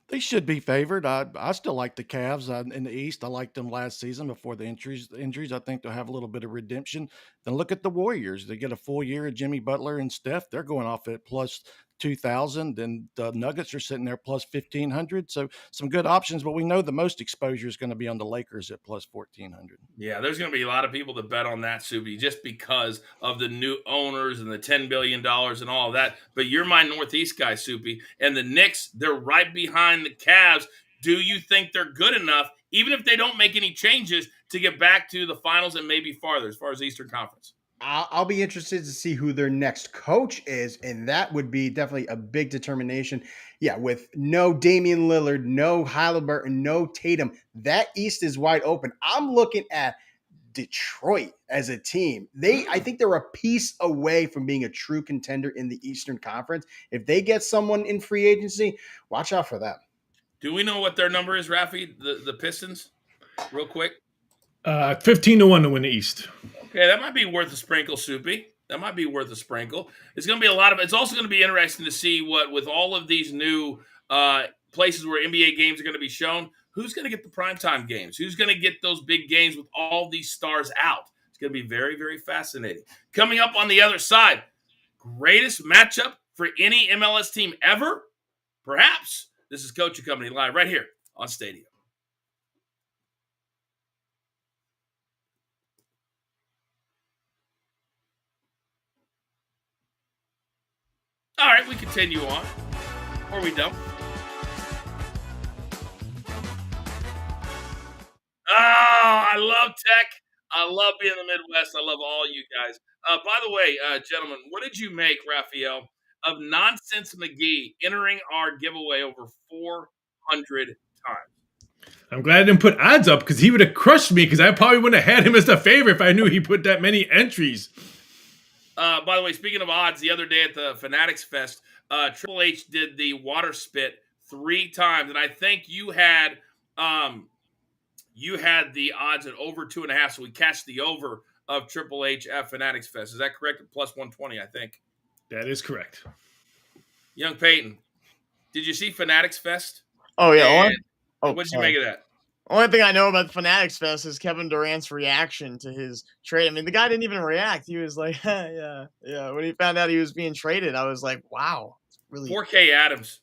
They should be favored. I still like the Cavs in the East. I liked them last season before the injuries. I think they'll have a little bit of redemption. Then look at the Warriors. They get a full year of Jimmy Butler and Steph. They're going off at plus 2,000. Then the Nuggets are sitting there plus 1,500. So some good options, but we know the most exposure is going to be on the Lakers at plus 1,400. Yeah, there's going to be a lot of people that bet on that, Subi, just because of the new owners and the $10 billion and all of that. But you're my Northeast guy, Subi. And the Knicks, they're right behind the Cavs. Do you think they're good enough, even if they don't make any changes, to get back to the finals and maybe farther as far as the Eastern Conference? I'll be interested to see who their next coach is, and that would be definitely a big determination. Yeah, with no Damian Lillard, no Halliburton, no Tatum, that East is wide open. I'm looking at Detroit as a team. I think they're a piece away from being a true contender in the Eastern Conference. If they get someone in free agency, watch out for them. Do we know what their number is, Rafi? The Pistons, real quick. 15-1 to win the East. Okay, that might be worth a sprinkle, Soupy. That might be worth a sprinkle. It's going to be it's also going to be interesting to see with all of these new places where NBA games are going to be shown, who's going to get the primetime games? Who's going to get those big games with all these stars out? It's going to be very, very fascinating. Coming up on the other side, greatest matchup for any MLS team ever? Perhaps. This is Coach and Company live right here on Stadium. All right, we continue on, or we don't. I love tech. I love being in the Midwest. I love all you guys. By the way, gentlemen, what did you make, Raphael, of Nonsense McGee entering our giveaway over 400 times? I'm glad I didn't put odds up because he would have crushed me because I probably wouldn't have had him as the favorite if I knew he put that many entries. By the way, speaking of odds, the other day at the Fanatics Fest, Triple H did the water spit 3 times, and I think you had the odds at over 2.5, so we cashed the over of Triple H at Fanatics Fest. Is that correct? At plus 120, I think. That is correct. Young Peyton, did you see Fanatics Fest? Oh, yeah. What did you make of that? Only thing I know about the Fanatics Fest is Kevin Durant's reaction to his trade. I mean, the guy didn't even react. He was like, yeah. When he found out he was being traded, I was like, wow. Really. Poor Kay Adams.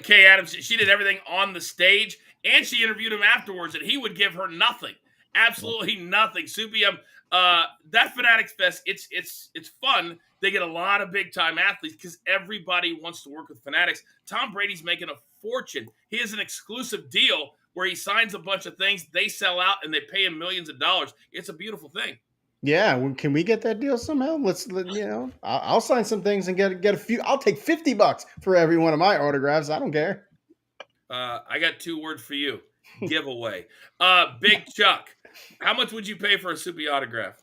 Kay Adams, she did everything on the stage, and she interviewed him afterwards, and he would give her nothing. Absolutely nothing. Soupy, that Fanatics Fest, it's fun. They get a lot of big-time athletes because everybody wants to work with Fanatics. Tom Brady's making a fortune. He has an exclusive deal where he signs a bunch of things, they sell out, and they pay him millions of dollars. It's a beautiful thing. Yeah, can we get that deal somehow? I'll sign some things and get a few. I'll take $50 for every one of my autographs. I don't care. I got 2 words for you: giveaway. Big Chuck, how much would you pay for a Soupy autograph?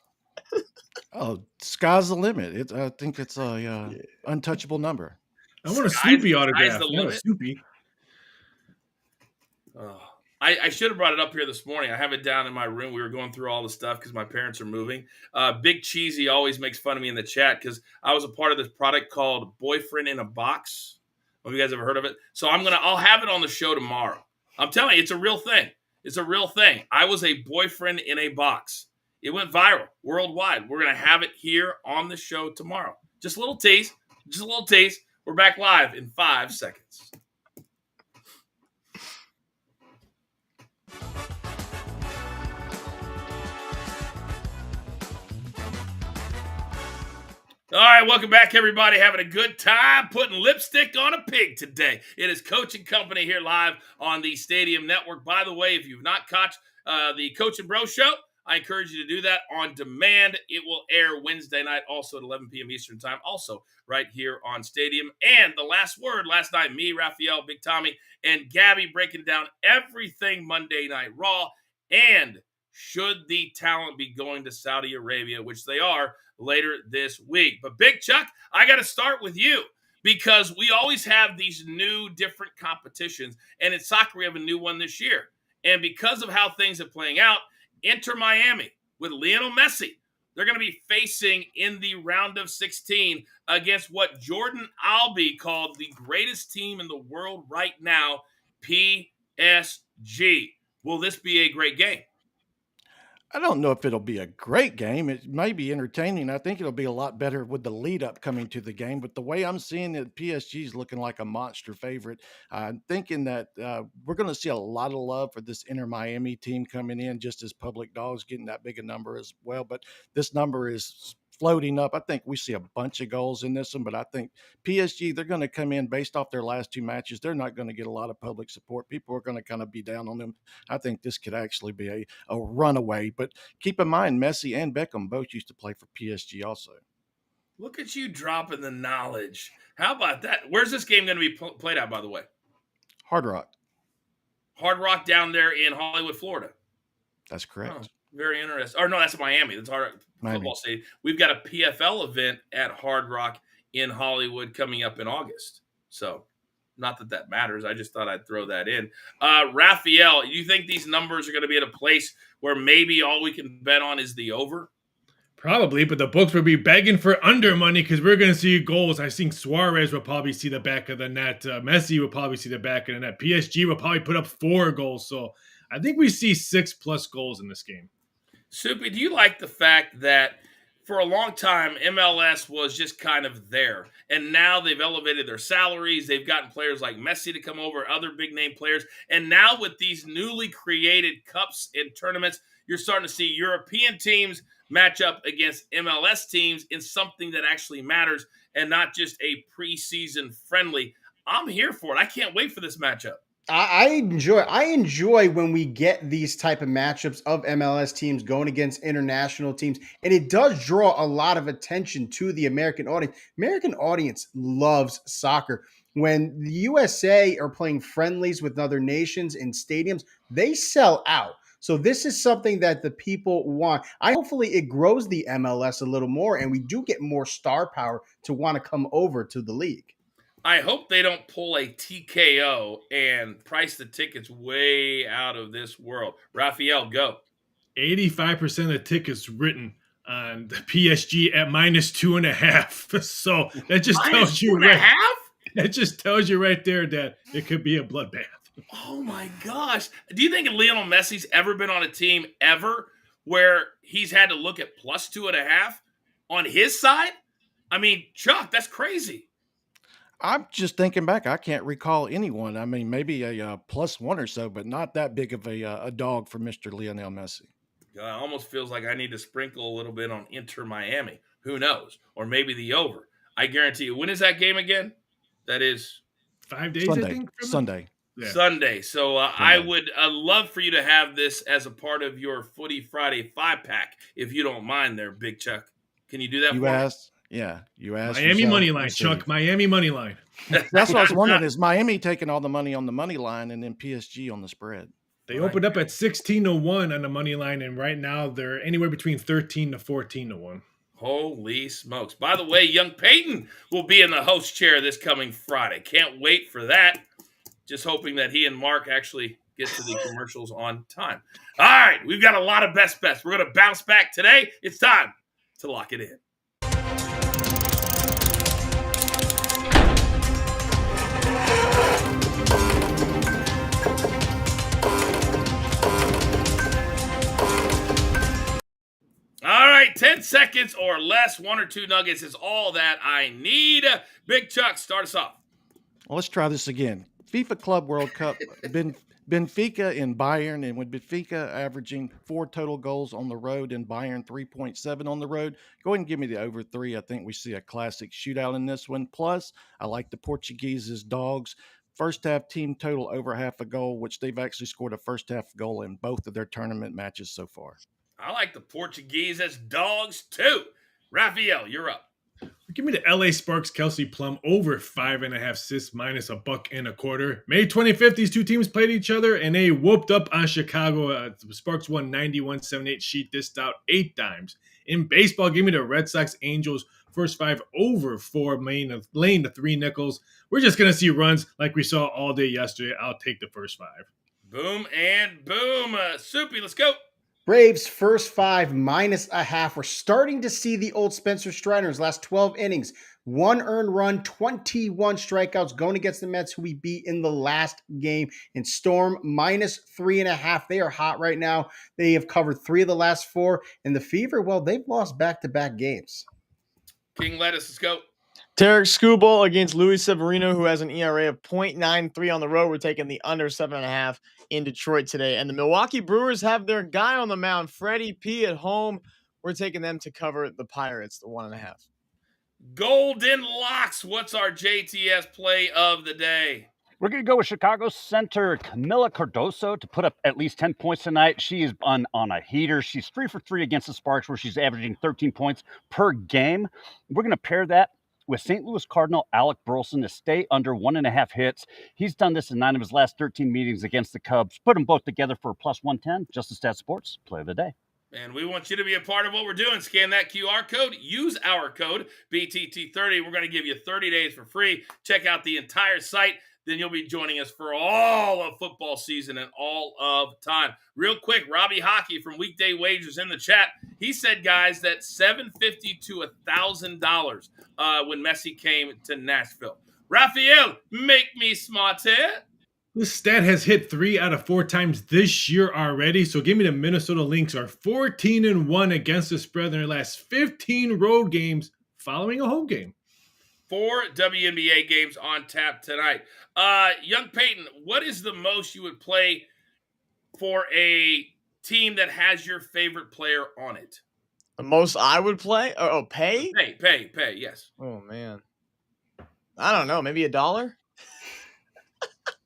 Oh, sky's the limit. I think it's a untouchable number. I want a Snoopy autograph, the not a Snoopy. Oh, I should have brought it up here this morning. I have it down in my room. We were going through all the stuff because my parents are moving. Big Cheesy always makes fun of me in the chat because I was a part of this product called Boyfriend in a Box. Have you guys ever heard of it? So I'll have it on the show tomorrow. I'm telling you, it's a real thing. It's a real thing. I was a boyfriend in a box. It went viral worldwide. We're going to have it here on the show tomorrow. Just a little tease. Just a little tease. We're back live in 5 seconds. All right, welcome back, everybody. Having a good time putting lipstick on a pig today. It is Coach and Company here live on the Stadium Network. By the way, if you've not caught the Coach and Bro Show, I encourage you to do that on demand. It will air Wednesday night, also at 11 p.m. Eastern Time, also right here on Stadium. And the last word, last night, me, Raphael, Big Tommy, and Gabby breaking down everything Monday Night Raw. And should the talent be going to Saudi Arabia, which they are, later this week. But Big Chuck, I got to start with you because we always have these new different competitions, and in soccer we have a new one this year. And because of how things are playing out, Inter Miami with Lionel Messi, they're going to be facing in the round of 16 against what Jordan Albee called the greatest team in the world right now, PSG. Will this be a great game? I don't know if it'll be a great game. It may be entertaining. I think it'll be a lot better with the lead up coming to the game. But the way I'm seeing it, PSG is looking like a monster favorite. I'm thinking that we're going to see a lot of love for this Inter Miami team coming in, just as public dogs getting that big a number as well. But this number is floating up. I think we see a bunch of goals in this one, but I think PSG, they're going to come in based off their last 2 matches. They're not going to get a lot of public support. People are going to kind of be down on them. I think this could actually be a runaway, but keep in mind, Messi and Beckham both used to play for PSG also. Look at you dropping the knowledge. How about that? Where's this game going to be played out, by the way? Hard Rock. Hard Rock down there in Hollywood, Florida. That's correct. Oh, very interesting. Or no, that's Miami. That's Hard Rock Football Stadium. We've got a PFL event at Hard Rock in Hollywood coming up in August. So not that matters. I just thought I'd throw that in. Raphael, you think these numbers are going to be at a place where maybe all we can bet on is the over? Probably, but the books will be begging for under money because we're going to see goals. I think Suarez will probably see the back of the net. Messi will probably see the back of the net. PSG will probably put up 4 goals. So I think we see 6+ goals in this game. Soupy, do you like the fact that for a long time, MLS was just kind of there, and now they've elevated their salaries. They've gotten players like Messi to come over, other big-name players, and now with these newly created cups and tournaments, you're starting to see European teams match up against MLS teams in something that actually matters and not just a preseason friendly. I'm here for it. I can't wait for this matchup. I enjoy when we get these type of matchups of MLS teams going against international teams, and it does draw a lot of attention to the American audience. American audience loves soccer. When the USA are playing friendlies with other nations in stadiums, they sell out. So this is something that the people want. Hopefully it grows the MLS a little more, and we do get more star power to want to come over to the league. I hope they don't pull a TKO and price the tickets way out of this world. Raphael, go. 85% of the tickets written on the PSG at -2.5. So that just tells you -2.5? That just tells you right there that it could be a bloodbath. Oh my gosh. Do you think Lionel Messi's ever been on a team ever where he's had to look at +2.5 on his side? I mean, Chuck, that's crazy. I'm just thinking back. I can't recall anyone. I mean, maybe a +1 or so, but not that big of a dog for Mr. Lionel Messi. It almost feels like I need to sprinkle a little bit on Inter Miami. Who knows? Or maybe the over. I guarantee you. When is that game again? That is 5 days, Sunday. I think. Sunday. Yeah. Sunday. So I would love for you to have this as a part of your Footy Friday 5-pack, if you don't mind there, Big Chuck. Can you do that for me? Yeah, you asked. Miami money line, Chuck. Miami money line. That's what I was wondering. Is Miami taking all the money on the money line and then PSG on the spread? They opened up at 16-1 on the money line, and right now they're anywhere between 13 to 14-1. Holy smokes. By the way, young Peyton will be in the host chair this coming Friday. Can't wait for that. Just hoping that he and Mark actually get to the commercials on time. All right, we've got a lot of best bets. We're going to bounce back today. It's time to lock it in. All right, 10 seconds or less, 1 or 2 nuggets is all that I need. Big Chuck, start us off. Well, let's try this again. FIFA Club World Cup, Benfica and Bayern, and with Benfica averaging 4 total goals on the road and Bayern 3.7 on the road, go ahead and give me the over 3. I think we see a classic shootout in this one. Plus, I like the Portuguese as dogs. First half team total over half a goal, which they've actually scored a first half goal in both of their tournament matches so far. I like the Portuguese as dogs, too. Raphael, you're up. Give me the LA Sparks Kelsey Plum over 5.5 assists minus $1.25. May 25th, these two teams played each other and they whooped up on Chicago. The Sparks won 91-78. She dished out 8 times. In baseball, give me the Red Sox Angels first 5 over 4, laying the 3 nickels. We're just going to see runs like we saw all day yesterday. I'll take the first 5. Boom and boom. Soupy, let's go. Braves first 5 -0.5. We're starting to see the old Spencer Strider's last 12 innings. 1 earned run, 21 strikeouts going against the Mets, who we beat in the last game. And Storm -3.5. They are hot right now. They have covered 3 of the last 4. And the Fever, well, they've lost back-to-back games. King Lettuce, let's go. Tarek Skubal against Luis Severino, who has an ERA of 0.93 on the road. We're taking the under 7.5 in Detroit today. And the Milwaukee Brewers have their guy on the mound, Freddie P. at home. We're taking them to cover the Pirates, the 1.5. Golden Locks, what's our JTS play of the day? We're going to go with Chicago center Camila Cardoso to put up at least 10 points tonight. She is on a heater. She's 3 for 3 against the Sparks, where she's averaging 13 points per game. We're going to pair that with St. Louis Cardinal Alec Burleson to stay under 1.5 hits. He's done this in 9 of his last 13 meetings against the Cubs. Put them both together for a +110. Just a Stat Sports play of the day. And we want you to be a part of what we're doing. Scan that QR code. Use our code, BTT30. We're going to give you 30 days for free. Check out the entire site. Then you'll be joining us for all of football season and all of time. Real quick, Robbie Hockey from Weekday Wagers in the chat. He said, guys, that $750 to $1,000 when Messi came to Nashville. Raphael, make me smarter. This stat has hit 3 out of 4 times this year already. So give me the Minnesota Lynx are 14-1 against the spread in their last 15 road games following a home game. 4 WNBA games on tap tonight. Young Peyton, what is the most you would play for a team that has your favorite player on it? The most I would play? Pay? Pay, yes. Oh, man. I don't know. Maybe $1?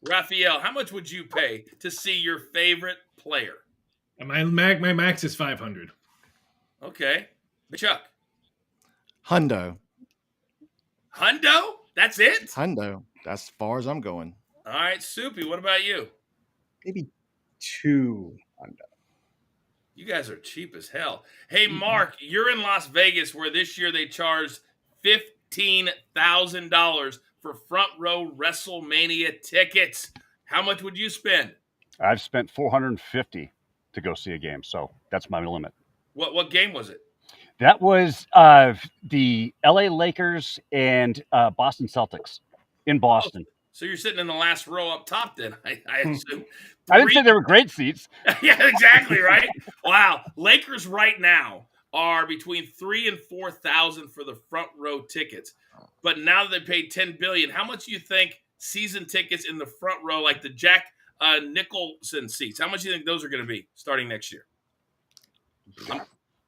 Raphael, how much would you pay to see your favorite player? And my max is 500. Okay. Chuck. Hundo. Hundo? That's it? Hundo. That's as far as I'm going. All right, Soupy, what about you? Maybe 200. You guys are cheap as hell. Hey, Mark, you're in Las Vegas where this year they charged $15,000 for front row WrestleMania tickets. How much would you spend? I've spent $450 to go see a game, so that's my limit. What game was it? That was the LA Lakers and Boston Celtics in Boston. Oh, so you're sitting in the last row up top then, I assume. I didn't say they were great seats. Yeah, exactly, right? Wow. Lakers right now are between 3,000 and 4,000 for the front row tickets. But now that they paid $10 billion, how much do you think season tickets in the front row, like the Jack Nicholson seats, how much do you think those are going to be starting next year?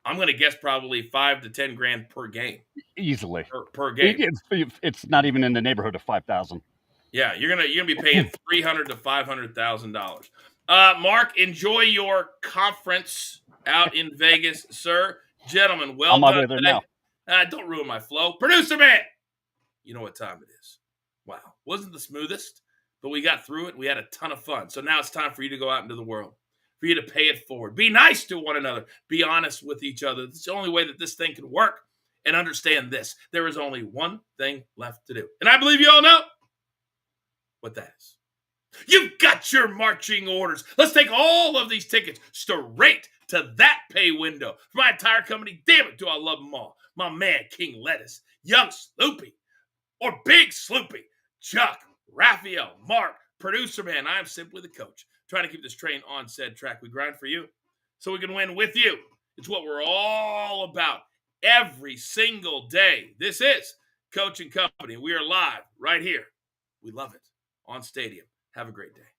I'm going to guess probably $5 to $10 grand per game. Easily per game. It's not even in the neighborhood of 5,000. Yeah, you're gonna be paying $300,000 to $500,000. Mark, enjoy your conference out in Vegas, sir. Gentlemen, well I'm on done there today. now. Don't ruin my flow. Producer man, you know what time it is. Wow, wasn't the smoothest, but we got through it. We had a ton of fun. So now it's time for you to go out into the world, for you to pay it forward. Be nice to one another. Be honest with each other. It's the only way that this thing can work. And understand this, there is only one thing left to do. And I believe you all know what that is. You've got your marching orders. Let's take all of these tickets straight to that pay window. For my entire company, damn it, do I love them all. My man, King Lettuce, Young Sloopy, or Big Sloopy, Chuck, Raphael, Mark, Producer Man. I am simply the coach, trying to keep this train on said track. We grind for you so we can win with you. It's what we're all about every single day. This is Coach and Company. We are live right here. We love it on Stadium. Have a great day.